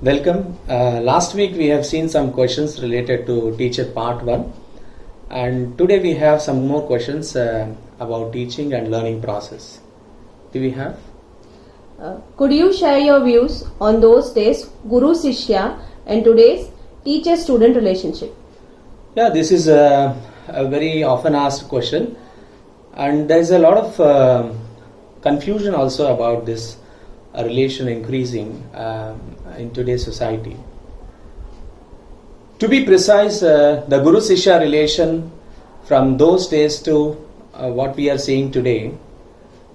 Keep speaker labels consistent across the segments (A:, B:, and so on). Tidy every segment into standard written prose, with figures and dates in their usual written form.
A: Welcome. Last week we have seen some questions related to teacher part 1, and today we have some more questions about teaching and learning process. Do we have?
B: Could you share your views on those days Guru Shishya and today's teacher student relationship?
A: Yeah, this is a very often asked question, and there's a lot of confusion also about this relation increasing in today's society. To be precise, the Guru Shishya relation from those days to what we are seeing today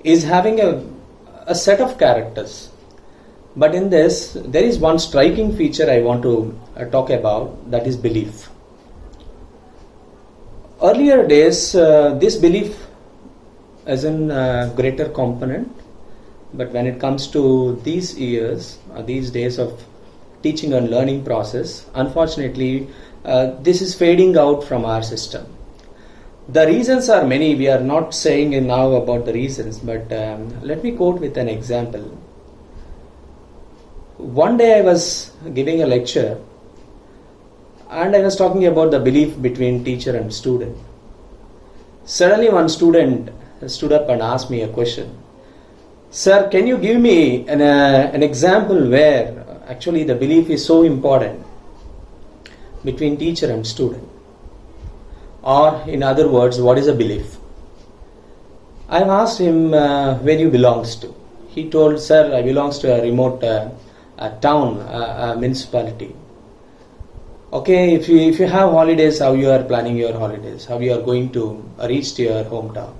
A: is having a set of characters. But in this, there is one striking feature I want to talk about, that is belief. Earlier days, this belief is in a greater component, but when it comes to these years, these days of teaching and learning process, unfortunately, this is fading out from our system. The reasons are many. We are not saying now about the reasons, but let me quote with an example. One day I was giving a lecture and I was talking about the belief between teacher and student. Suddenly one student stood up and asked me a question. Sir, can you give me an example where actually the belief is so important between teacher and student? Or in other words, what is a belief? I asked him where you belongs to. He told, sir, I belongs to a remote town, a municipality. Okay, if you have holidays, how you are planning your holidays? How you are going to reach to your hometown?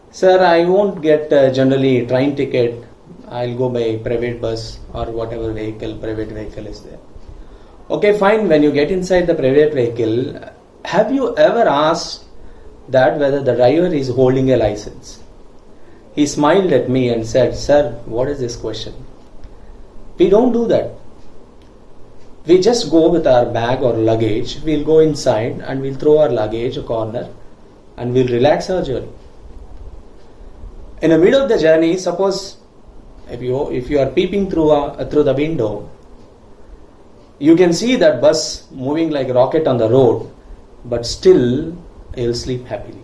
A: Sir, I won't get generally train ticket. I'll go by private bus or whatever private vehicle is there. Okay, fine. When you get inside the private vehicle, have you ever asked that whether the driver is holding a license? He smiled at me and said, sir, what is this question? We don't do that. We just go with our bag or luggage. We'll go inside and we'll throw our luggage a corner and we'll relax our journey. In the middle of the journey, suppose if you are peeping through the window, you can see that bus moving like a rocket on the road, but still you'll sleep happily.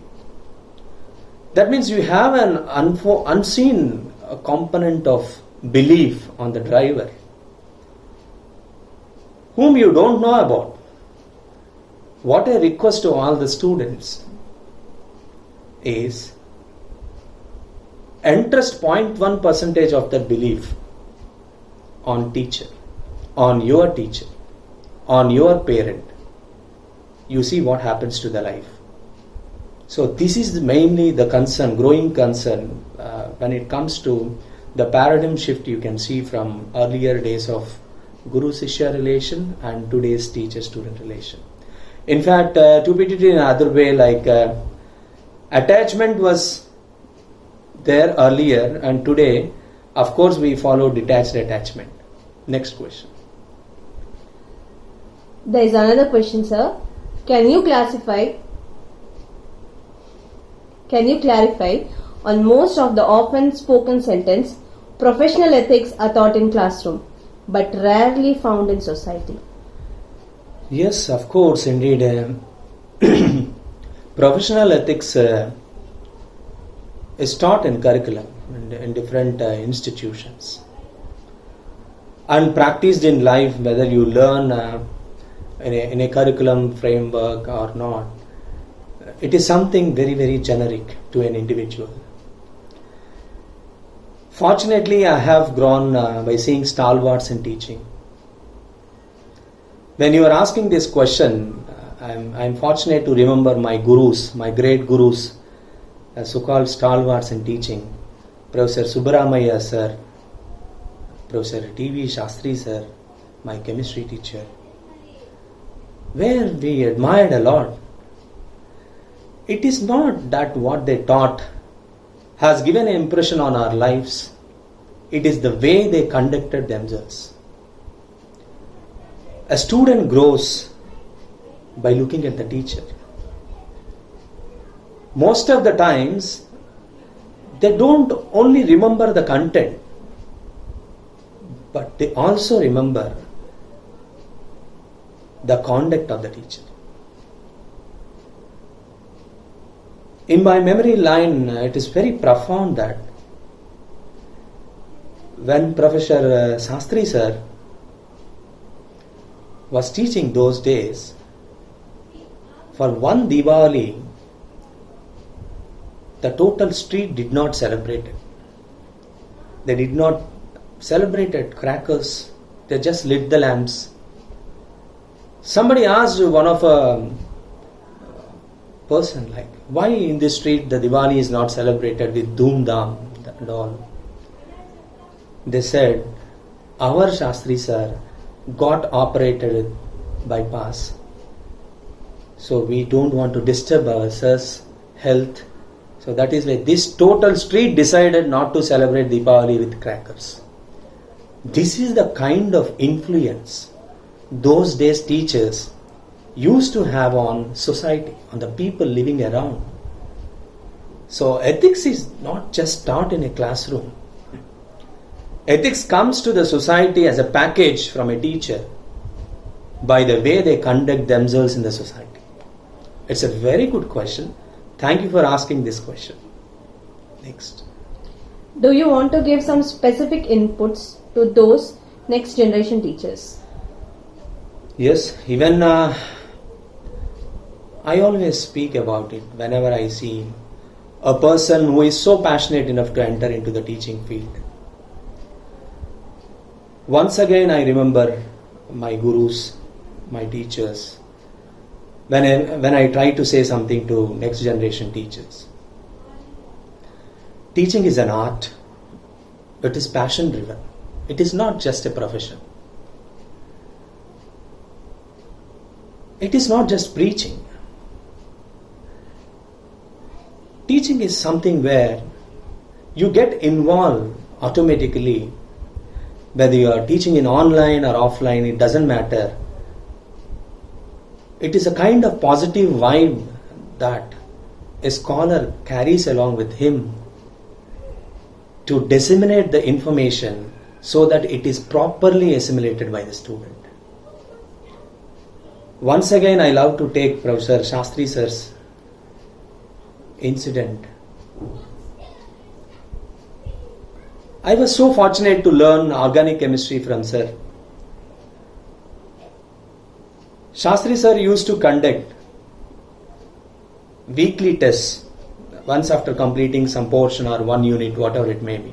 A: That means you have an unseen component of belief on the driver, whom you don't know about. What I request to all the students is entrust 0.1% of that belief on teacher, on your teacher, on your parent. You see what happens to the life. So this is mainly the concern, growing concern when it comes to the paradigm shift you can see from earlier days of Guru-Shishya relation and today's teacher-student relation. In fact, to put it in another way, like attachment was there earlier, and today, of course, we follow detached attachment. Next question.
B: There is another question, sir. Can you clarify on most of the often spoken sentence, professional ethics are taught in classroom, but rarely found in society?
A: Yes, of course, indeed. Professional ethics is taught in curriculum in different institutions and practiced in life, whether you learn in a curriculum framework or not. It is something very, very generic to an individual. Fortunately, I have grown by seeing stalwarts in teaching. When you are asking this question, I'm fortunate to remember my gurus, my great gurus, so-called stalwarts in teaching, Professor Subramaya sir, Professor T.V. Shastri sir, my chemistry teacher, where we admired a lot. It is not that what they taught has given an impression on our lives. It is the way they conducted themselves. A student grows by looking at the teacher. Most of the times, they don't only remember the content, but they also remember the conduct of the teacher. In my memory line, it is very profound that when Professor Sastry sir was teaching those days, for one Diwali, the total street did not celebrate it. They did not celebrate it, crackers, they just lit the lamps. Somebody asked one of a person, like, why in this street the Diwali is not celebrated with Dhoom Dham and all? They said, our Shastri sir got operated with bypass. So we don't want to disturb our sir's health. So that is why this total street decided not to celebrate Deepavali with crackers. This is the kind of influence those days teachers used to have on society, on the people living around. So ethics is not just taught in a classroom. Ethics comes to the society as a package from a teacher by the way they conduct themselves in the society. It's a very good question. Thank you for asking this question. Next.
B: Do you want to give some specific inputs to those next generation teachers?
A: Yes, even I always speak about it whenever I see a person who is so passionate enough to enter into the teaching field. Once again, I remember my gurus, my teachers, when I try to say something to next generation teachers. Teaching is an art. It is passion driven. It is not just a profession. It is not just preaching. Teaching is something where you get involved automatically. Whether you are teaching in online or offline, it doesn't matter. It is a kind of positive vibe that a scholar carries along with him to disseminate the information so that it is properly assimilated by the student. Once again, I love to take Professor Shastry sir's incident. I was so fortunate to learn organic chemistry from sir. Shastri sir used to conduct weekly tests once after completing some portion or one unit, whatever it may be.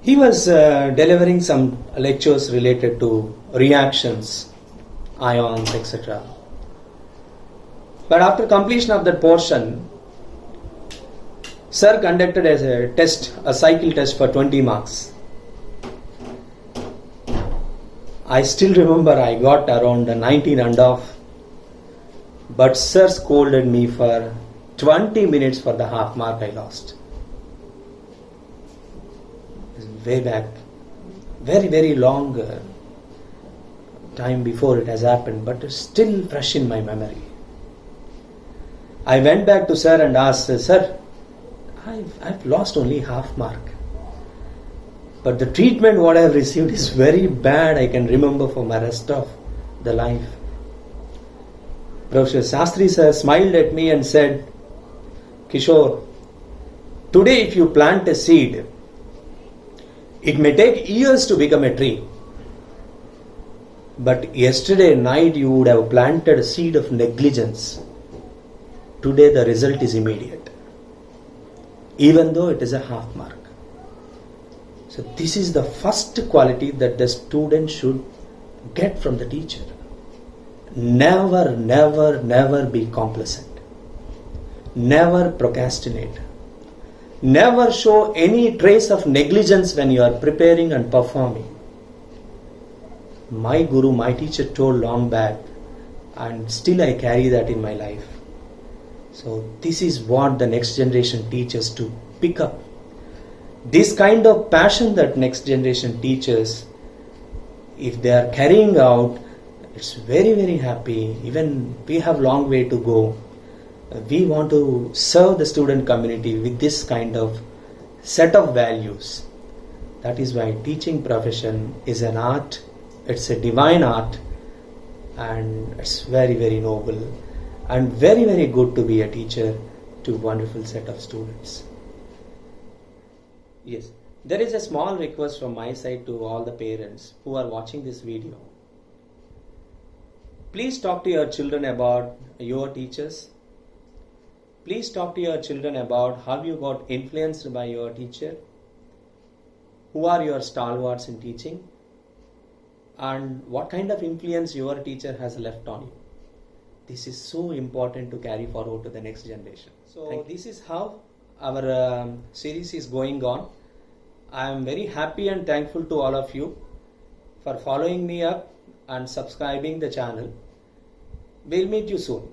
A: He was delivering some lectures related to reactions, ions, etc. But after completion of that portion, sir conducted a test, a cycle test for 20 marks. I still remember I got around 19 and off, but sir scolded me for 20 minutes for the half mark I lost. Way back, very, very long time before it has happened, but it's still fresh in my memory. I went back to sir and asked, sir, I've lost only half mark. But the treatment what I have received is very bad, I can remember for my rest of the life. Professor Shastri sir smiled at me and said, Kishore, today if you plant a seed, it may take years to become a tree. But yesterday night you would have planted a seed of negligence. Today the result is immediate, even though it is a half mark. So this is the first quality that the student should get from the teacher. Never, never, never be complacent. Never procrastinate. Never show any trace of negligence when you are preparing and performing. My guru, my teacher told long back, and still I carry that in my life. So this is what the next generation teaches to pick up. This kind of passion that next generation teachers, if they are carrying out, it's very, very happy. Even we have long way to go. We want to serve the student community with this kind of set of values. That is why teaching profession is an art. It's a divine art and it's very, very noble and very, very good to be a teacher to a wonderful set of students. Yes, there is a small request from my side to all the parents who are watching this video. Please talk to your children about your teachers. Please talk to your children about how you got influenced by your teacher, who are your stalwarts in teaching, and what kind of influence your teacher has left on you. This is so important to carry forward to the next generation. So this is how our series is going on. I am very happy and thankful to all of you for following me up and subscribing the channel. We'll meet you soon.